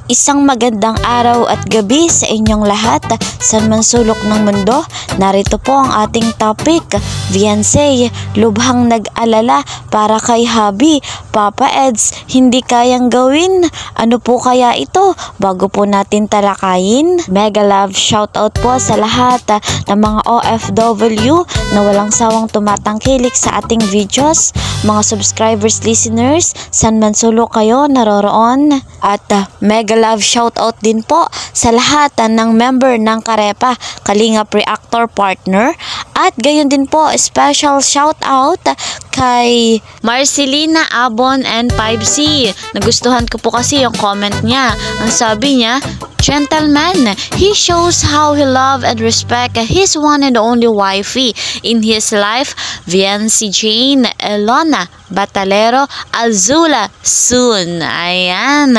Isang magandang araw at gabi sa inyong lahat, saan man sulok ng mundo. Narito po ang ating topic, Viancé, lubhang nag-alala para kay hubby. Papa Eds, hindi kayang gawin. Ano po kaya ito? Bago po natin talakayin, mega love shoutout po sa lahat ng mga OFW na walang sawang tumatangkilik sa ating videos. Mga subscribers, listeners, saan man sulok kayo naroroon. At mega love shoutout din po sa lahat ng member ng Karepa Kalingap Reactor Partner. At gayon din po special shoutout kay Marcelina Abon and 5C. Nagustuhan ko po kasi yung comment niya. Ang sabi niya, gentleman, he shows how he love and respect his one and only wifey in his life, Viancé Jane Elona Batalero Azula soon. Ayan.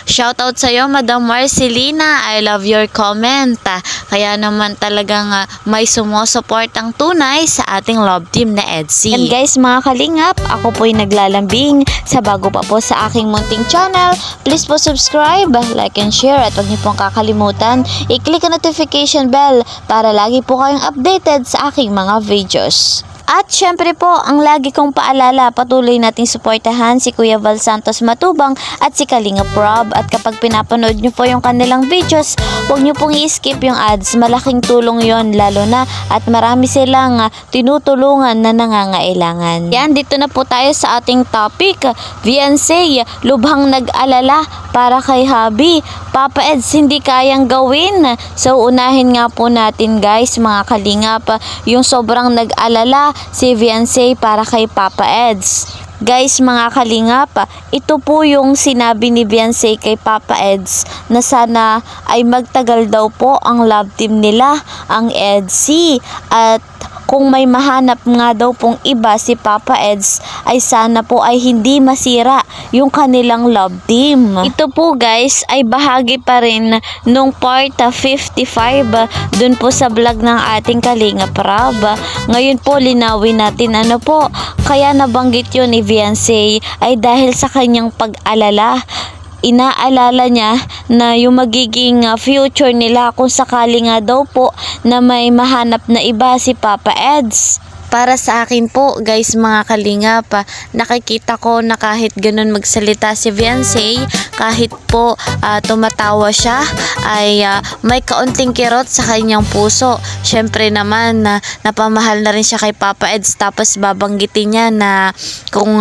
Shoutout sa iyo, Madam Marcelina. I love your comment. Kaya naman talagang may sumusuport ang tunay sa ating love team na EDSI. And guys, mga kalingap, ako po'y naglalambing sa bago pa po sa aking munting channel. Please po subscribe, like and share at huwag niyo pong kakalimutan i-click ang notification bell para lagi po kayong updated sa aking mga videos. At syempre po, ang lagi kong paalala, patuloy nating suportahan si Kuya Val Santos Matubang at si Kalingap Rob. At kapag pinapanood nyo po yung kanilang videos, huwag nyo pong i-skip yung ads. Malaking tulong yon lalo na at marami silang tinutulungan na nangangailangan. Yan, dito na po tayo sa ating topic. Viancé, lubhang nag-alala para kay hubby. Papa Eds, hindi kayang gawin. So unahin nga po natin guys, mga kalingap, yung sobrang nag-alala si Viancé para kay Papa Eds. Guys, mga kalingap, ito po yung sinabi ni Viancé kay Papa Eds na sana ay magtagal daw po ang love team nila, ang EDSI. At kung may mahanap nga daw pong iba si Papa Eds, ay sana po ay hindi masira yung kanilang love team. Ito po guys ay bahagi pa rin nung part 55 dun po sa vlog ng ating Kalingap Rob. Ngayon po linawin natin ano po kaya nabanggit yun ni Viancé ay dahil sa kanyang pag-alala. Inaalala niya na yung magiging future nila kung sakali nga daw po na may mahanap na iba si Papa Eds. Para sa akin po guys, mga kalingap, nakikita ko na kahit ganun magsalita si Viancé, kahit po tumatawa siya, ay may kaunting kirot sa kanyang puso. Syempre naman napamahal na rin siya kay Papa Eds, tapos babanggitin niya na kung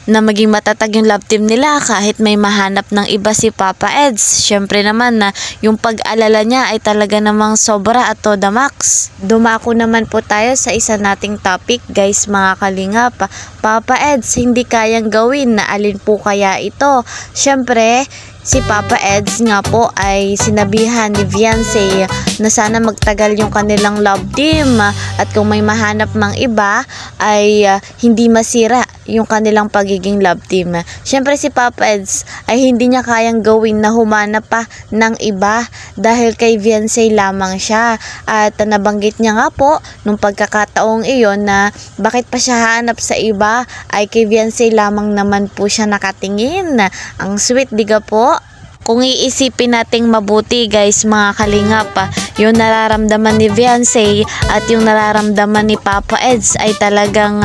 na maging matatag yung love team nila kahit may mahanap ng iba si Papa Eds. Syempre naman yung pag-alala niya ay talaga namang sobra at to the max. Dumako naman po tayo sa isa nating topic guys, mga kalingap. Papa Eds, hindi kayang gawin, na alin po kaya ito? Syempre si Papa Eds nga po ay sinabihan ni Viancé na sana magtagal yung kanilang love team at kung may mahanap ng iba ay hindi masira yung kanilang pagiging love team. Syempre si Papa Eds ay hindi niya kayang gawin na humanap pa ng iba dahil kay Viancé lamang siya. At nabanggit niya nga po nung pagkakataong iyon na bakit pa siya hanap sa iba ay kay Viancé lamang naman po siya nakatingin. Ang sweet, diga po? Kung iisipin nating mabuti guys, mga kalingap, yung nararamdaman ni Viancé at yung nararamdaman ni Papa Eds ay talagang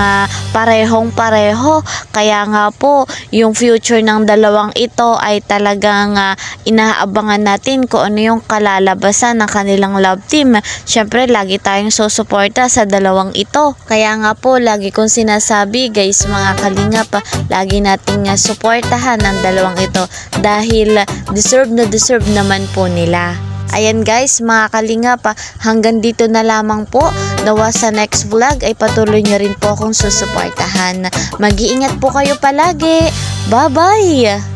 parehong pareho. Kaya nga po yung future ng dalawang ito ay talagang inaabangan natin kung ano yung kalalabasan ng kanilang love team. Syempre lagi tayong susuporta sa dalawang ito. Kaya nga po lagi kong sinasabi guys, mga kalingap, lagi nating suportahan ang dalawang ito dahil deserve naman po nila. Ayan guys, mga kalingap, hanggang dito na lamang po. Nawa sa next vlog ay patuloy nyo rin po akong susuportahan. Mag-iingat po kayo palagi. Bye bye!